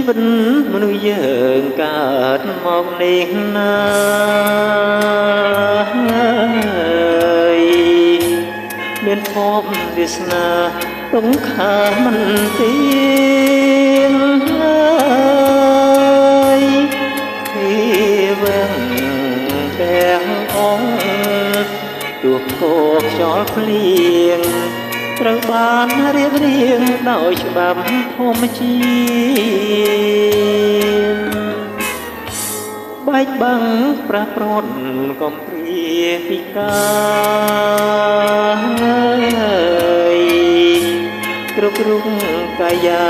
វិតមនុស្សយើងកើតមកនេះណាមានភពវាសនាទុំខាមិនទៀងហើយពីវងទាំងអង្គទោះគោខ្យល់ភ្លៀងត្រូវបានរៀបរៀងដោយច្បាប់ធម្មជាតិបែកបាំងប្រះប្រត់កំព្រាពីកាយគ្រប់រុងកាយា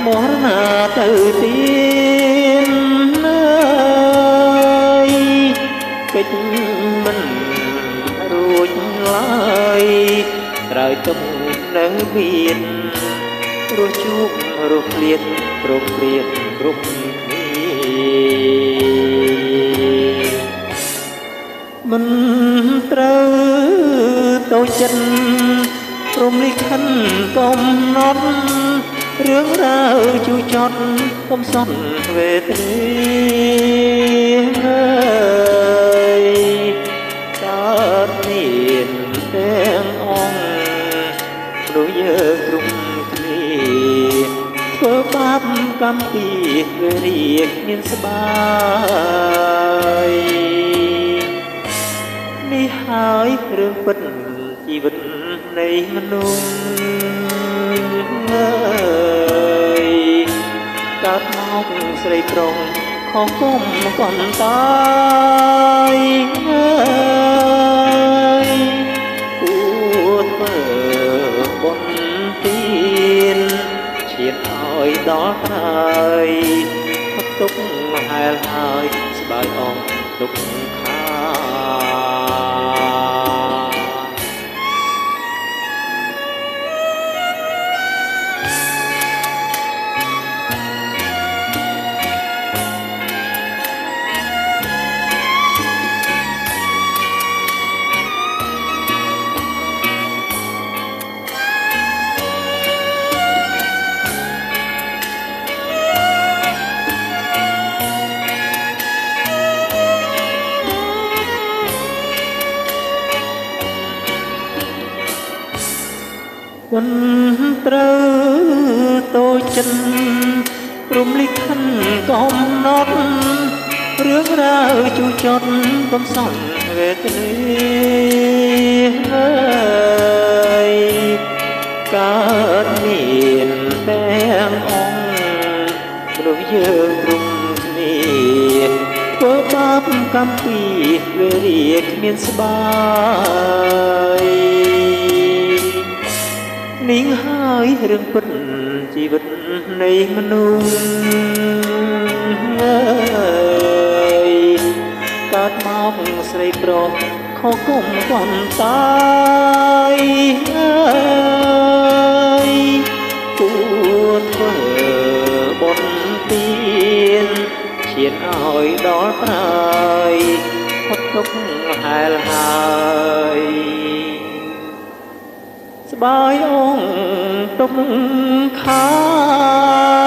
មរណាទៅទៀនហើយកិច្ចមិនរួចឡើយត្រូវទុកនឹងមានរស់ជួបរស់ឃ្លាតព្រមព្រៀងគ្រប់គ្នាមិនត្រូវតូចចិត្តព្រមលិខិនកំណត់រឿងរ៉ាវជូរចត់កំសត់វេទនាកើតមានទាំងអង្គមនុស្សយើងគ្រប់គ្នាធ្វើបាបកម្មពីវេរាមានស្បាយនេះហើយរឿងពិតជីវិតនៃមនុស្សកើតមកស្រីប្រុសខុសគុំកុំតាយគួរធ្វើបុណ្យទានឈានឲ្យដល់ក្រោយផុតទុកហែលហើយស្បើយអងទុកខាមិនត្រូវតូចចិត្តព្រមលិខិនកំណត់រឿងរ៉ាវជូរចត់កំសត់វេទនាហើយកើតមានទាំងអង្គមនុស្សយើងគ្រប់គ្នាធ្វើបាបកម្មពីវេរាគ្មានស្បាយនេះហើយរឿងពិតជីវិតនៃមនុស្សកើតមកស្រីប្រុសខុសគុំកុំតាយគួរធ្វើបុណ្យទានឈានឲ្យដល់ក្រោយផុតទុកហែលហើយស្បើយអង្គទុកខា